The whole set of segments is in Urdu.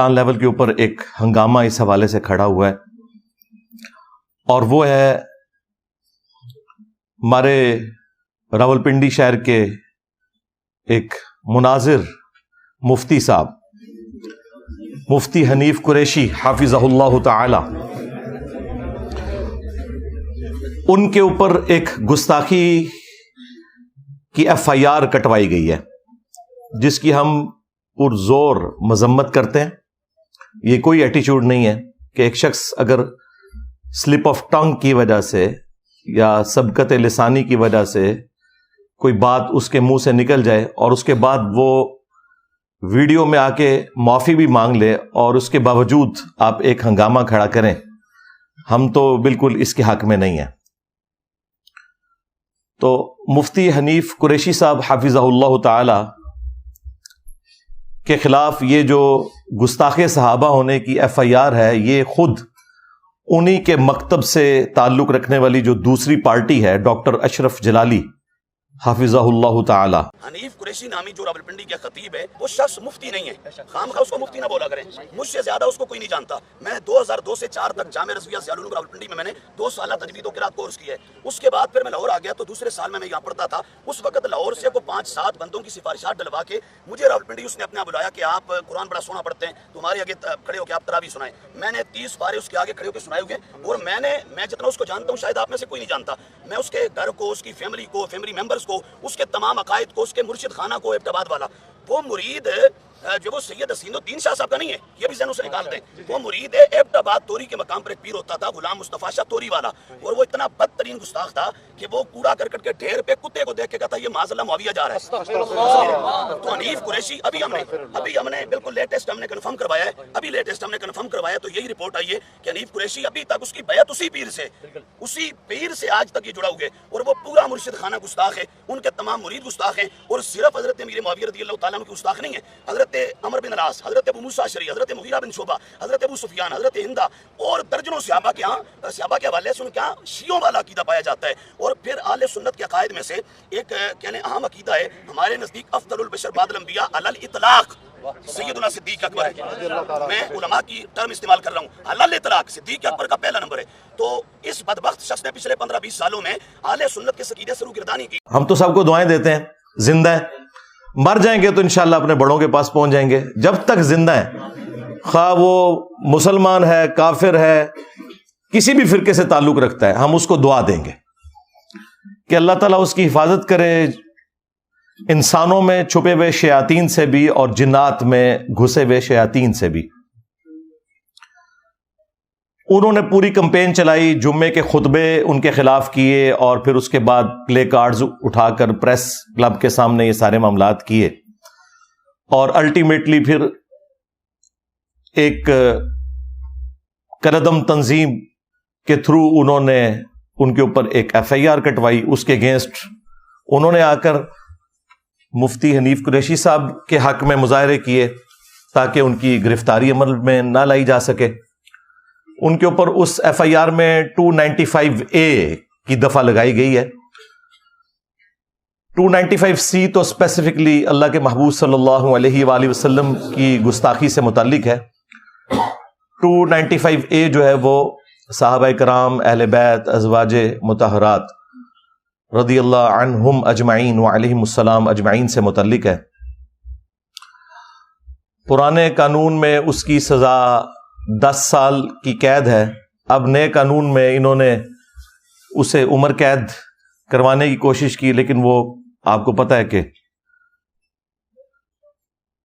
لیول کے اوپر ایک ہنگامہ اس حوالے سے کھڑا ہوا ہے، اور وہ ہے ہمارے راولپنڈی شہر کے ایک مناظر مفتی صاحب، مفتی حنیف قریشی حافظہ اللہ تعالی، ان کے اوپر ایک گستاخی کی ایف آئی آر کٹوائی گئی ہے، جس کی ہم پرزور مذمت کرتے ہیں۔ یہ کوئی ایٹیچیوڈ نہیں ہے کہ ایک شخص اگر سلپ آف ٹنگ کی وجہ سے یا سبقت لسانی کی وجہ سے کوئی بات اس کے منہ سے نکل جائے اور اس کے بعد وہ ویڈیو میں آ کے معافی بھی مانگ لے اور اس کے باوجود آپ ایک ہنگامہ کھڑا کریں، ہم تو بالکل اس کے حق میں نہیں ہیں۔ تو مفتی حنیف قریشی صاحب حافظہ اللہ تعالی کے خلاف یہ جو گستاخ صحابہ ہونے کی ایف آئی آر ہے، یہ خود انہی کے مکتب سے تعلق رکھنے والی جو دوسری پارٹی ہے، ڈاکٹر اشرف جلالی حافظہ اللہ تعالی۔ حنیف قریشی نامی جو راولپنڈی کے خطیب ہے، وہ شخص مفتی نہیں ہے، خامخواہ اس کو مفتی نہ بولا کریں، مجھ سے زیادہ اس کو کوئی نہیں جانتا۔ میں 2002 سے 4 تک جامعہ رضویہ ضیاء العلوم راولپنڈی میں نے 2 سالہ تجوید و قرات کورس کیا ہے۔ اس کے بعد پھر میں لاہور آ گیا، تو دوسرے سال میں یہاں پڑھتا تھا۔ اس وقت لاہور سے کو 5-7 بندوں کی سفارشات ڈلوا کے مجھے راولپنڈی اس نے اپنے بلایا کہ آپ قرآن بڑا سونا پڑھتے ہیں، تمہارے آگے کھڑے ہو کے آپ تراویح سنائیں۔ میں نے 30 بارے اس کے آگے کھڑے ہو کے سنائے ہوئے، اور میں جتنا اس کو جانتا ہوں شاید آپ میں سے کوئی نہیں جانتا۔ میں اس کے گھر کو، اس کی فیملی کو، فیملی ممبرز کو، اس کے تمام عقائد کو، اس کے مرشد خانہ کو، ایبٹ والا وہ مرید جو وہ سید حسین الدین شاہ صاحب کا نہیں ہے، یہ بھی ذہنوں سے نکال دیں۔ وہ مرید ہے ایبٹ آباد توری کے مقام پر ایک پیر ہوتا تھا، غلام مصطفیٰ شاہ توری والا، اور وہ اتنا بدترین گستاخ تھا کہ وہ کوڑا کرکٹ کے ڈھیر پہ کتے کو دیکھ کے کہتا یہ معاذ اللہ معاویہ جا رہا ہے۔ تو حنیف قریشی ابھی ہم نے بالکل لیٹسٹ ہم نے کنفرم کروایا ہے، ابھی لیٹسٹ ہم نے کنفرم کروایا، تو یہی رپورٹ آئی ہے کہ حنیف قریشی ابھی تک اس کی بیعت اسی پیر سے آج تک یہ جڑا ہوئے، اور وہ پورا مرشد خانہ گستاخ ہے، ان کے تمام مرید گستاخ ہیں، اور صرف حضرت امیر معاویہ رضی اللہ تعالیٰ عنہ کی گستاخ نہیں ہے، حضرت عمر بن العاص، حضرت ابو موسیٰ اشعری، حضرت مغیرہ بن شعبہ، حضرت ابو سفیان، حضرت ہندہ اور درجنوں صحابہ کے حوالے سے ان کے ہاں شیعوں والا عقیدہ پایا جاتا ہے۔ اور پھر اہل سنت کے عقائد میں سے ایک کہنے اہم عقیدہ ہے ہمارے نزدیک افضل البشر بعد الانبیاء علی الاطلاق سیدنا صدیق اکبر ہے۔ میں علماء کی ٹرم استعمال کر رہا ہوں، علی الاطلاق صدیق اکبر کا پہلا نمبر ہے۔ تو اس بدبخت شخص نے پچھلے 15-20 سالوں میں اہل سنت کے عقیدے سے روگردانی کی۔ ہم تو سب کو دعائیں دیتے ہیں، زندہ ہیں، مر جائیں گے تو انشاءاللہ اپنے بڑوں کے پاس پہنچ جائیں گے۔ جب تک زندہ ہیں، خواہ وہ مسلمان ہے، کافر ہے، کسی بھی فرقے سے تعلق رکھتا ہے، ہم اس کو دعا دیں گے کہ اللہ تعالیٰ اس کی حفاظت کرے انسانوں میں چھپے ہوئے شیاطین سے بھی اور جنات میں گھسے ہوئے شیاطین سے بھی۔ انہوں نے پوری کمپین چلائی، جمعے کے خطبے ان کے خلاف کیے، اور پھر اس کے بعد پلے کارڈز اٹھا کر پریس کلب کے سامنے یہ سارے معاملات کیے، اور الٹیمیٹلی پھر ایک کردم تنظیم کے تھرو انہوں نے ان کے اوپر ایک ایف آئی آر کٹوائی۔ اس کے اگینسٹ انہوں نے آ کر مفتی حنیف قریشی صاحب کے حق میں مظاہرے کیے تاکہ ان کی گرفتاری عمل میں نہ لائی جا سکے۔ ان کے اوپر اس ایف آئی آر میں 295A کی دفعہ لگائی گئی ہے۔ 295C تو اسپیسیفکلی اللہ کے محبوب صلی اللہ علیہ وآلہ وسلم کی گستاخی سے متعلق ہے۔ 295A جو ہے وہ صحابہ کرام، اہل بیت، ازواج مطہرات رضی اللہ عنہم اجمعین وعلیہم السلام اجمعین سے متعلق ہے۔ پرانے قانون میں اس کی سزا 10 سال کی قید ہے، اب نئے قانون میں انہوں نے اسے عمر قید کروانے کی کوشش کی، لیکن وہ آپ کو پتہ ہے کہ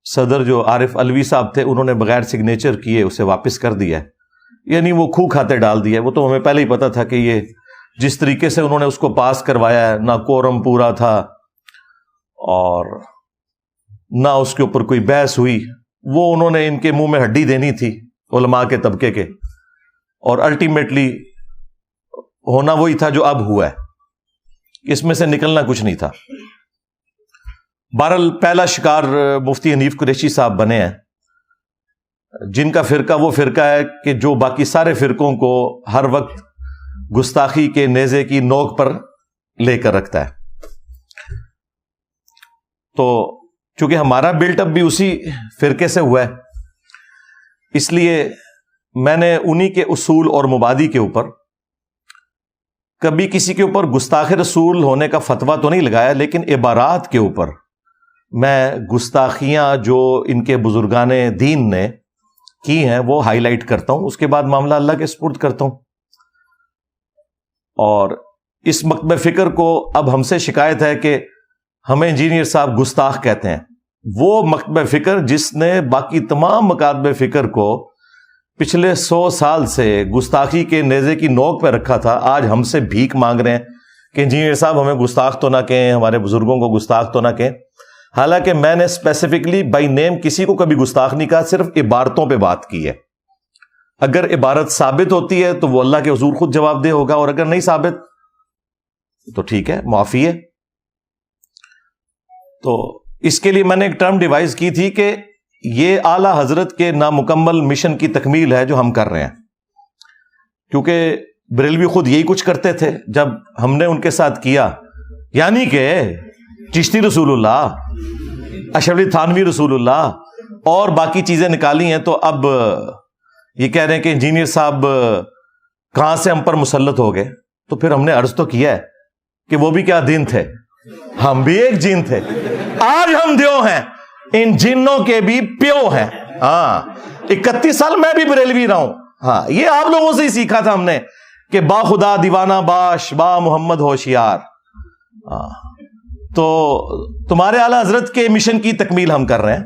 صدر جو عارف علوی صاحب تھے، انہوں نے بغیر سگنیچر کیے اسے واپس کر دیا ہے، یعنی وہ کھو کھاتے ڈال دیا ہے۔ وہ تو ہمیں پہلے ہی پتہ تھا کہ یہ جس طریقے سے انہوں نے اس کو پاس کروایا ہے، نہ کورم پورا تھا اور نہ اس کے اوپر کوئی بحث ہوئی، وہ انہوں نے ان کے منہ میں ہڈی دینی تھی علماء کے طبقے کے، اور الٹیمیٹلی ہونا وہی تھا جو اب ہوا ہے، اس میں سے نکلنا کچھ نہیں تھا۔ بہرحال پہلا شکار مفتی حنیف قریشی صاحب بنے ہیں، جن کا فرقہ وہ فرقہ ہے کہ جو باقی سارے فرقوں کو ہر وقت گستاخی کے نیزے کی نوک پر لے کر رکھتا ہے۔ تو چونکہ ہمارا بلٹ اپ بھی اسی فرقے سے ہوا ہے، اس لیے میں نے انہی کے اصول اور مبادی کے اوپر کبھی کسی کے اوپر گستاخ رسول ہونے کا فتویٰ تو نہیں لگایا، لیکن عبارات کے اوپر میں گستاخیاں جو ان کے بزرگان دین نے کی ہیں وہ ہائی لائٹ کرتا ہوں، اس کے بعد معاملہ اللہ کے سپرد کرتا ہوں۔ اور اس مکتب فکر کو اب ہم سے شکایت ہے کہ ہمیں انجینئر صاحب گستاخ کہتے ہیں۔ وہ مکتب فکر جس نے باقی تمام مکاتب فکر کو پچھلے 100 سال سے گستاخی کے نیزے کی نوک پہ رکھا تھا، آج ہم سے بھیک مانگ رہے ہیں کہ انجینئر صاحب ہمیں گستاخ تو نہ کہیں، ہمارے بزرگوں کو گستاخ تو نہ کہیں۔ حالانکہ میں نے اسپیسیفکلی بائی نیم کسی کو کبھی گستاخ نہیں کہا، صرف عبارتوں پہ بات کی ہے۔ اگر عبارت ثابت ہوتی ہے تو وہ اللہ کے حضور خود جواب دہ ہوگا، اور اگر نہیں ثابت تو ٹھیک ہے، معافی ہے۔ تو اس کے لیے میں نے ایک ٹرم ڈیوائز کی تھی کہ یہ اعلی حضرت کے نامکمل مشن کی تکمیل ہے جو ہم کر رہے ہیں، کیونکہ بریلوی خود یہی کچھ کرتے تھے جب ہم نے ان کے ساتھ کیا، یعنی کہ چشتی رسول اللہ، اشرف علی تھانوی رسول اللہ اور باقی چیزیں نکالی ہیں، تو اب یہ کہہ رہے ہیں کہ انجینئر صاحب کہاں سے ہم پر مسلط ہو گئے۔ تو پھر ہم نے عرض تو کیا ہے کہ وہ بھی کیا دن تھے، ہم بھی ایک جن تھے، آج ہم دیو ہیں، ان جنوں کے بھی پیو ہیں۔ ہاں 31 سال میں بھی بریلوی رہا ہوں۔ ہاں یہ آپ لوگوں سے ہی سیکھا تھا ہم نے کہ با خدا دیوانہ باش، با محمد ہوشیار۔ تو تمہارے اعلی حضرت کے مشن کی تکمیل ہم کر رہے ہیں۔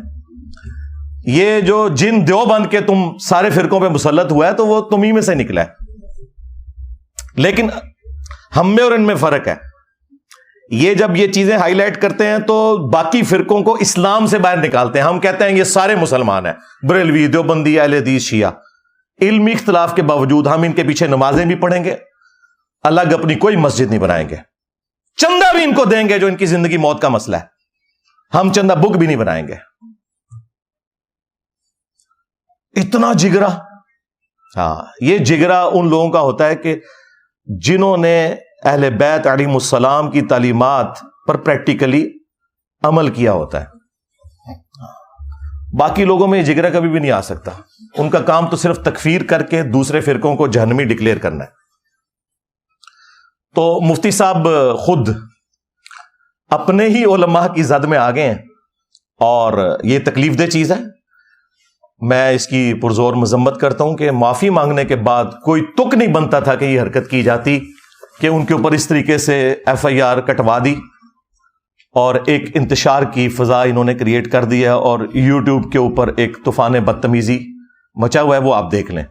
یہ جو جن دیوبند کے تم سارے فرقوں پہ مسلط ہوا ہے تو وہ تمہیں میں سے نکلا ہے، لیکن ہم میں اور ان میں فرق ہے۔ یہ جب یہ چیزیں ہائی لائٹ کرتے ہیں تو باقی فرقوں کو اسلام سے باہر نکالتے ہیں۔ ہم کہتے ہیں یہ سارے مسلمان ہیں، بریلوی، دیوبندی، اہل حدیث، شیعہ۔ علمی اختلاف کے باوجود ہم ان کے پیچھے نمازیں بھی پڑھیں گے، الگ اپنی کوئی مسجد نہیں بنائیں گے، چندہ بھی ان کو دیں گے جو ان کی زندگی موت کا مسئلہ ہے، ہم چندہ بک بھی نہیں بنائیں گے۔ اتنا جگرا، ہاں یہ جگرا ان لوگوں کا ہوتا ہے کہ جنہوں نے اہل بیت علیہم السلام کی تعلیمات پر پریکٹیکلی عمل کیا ہوتا ہے۔ باقی لوگوں میں یہ جگرا کبھی بھی نہیں آ سکتا، ان کا کام تو صرف تکفیر کر کے دوسرے فرقوں کو جہنمی ڈکلیئر کرنا ہے۔ تو مفتی صاحب خود اپنے ہی علماء کی زد میں آ گئے ہیں، اور یہ تکلیف دہ چیز ہے۔ میں اس کی پرزور مذمت کرتا ہوں کہ معافی مانگنے کے بعد کوئی تک نہیں بنتا تھا کہ یہ حرکت کی جاتی کہ ان کے اوپر اس طریقے سے FIR کٹوا دی، اور ایک انتشار کی فضا انہوں نے کریٹ کر دی ہے، اور YouTube کے اوپر ایک طوفان بدتمیزی مچا ہوا ہے، وہ آپ دیکھ لیں۔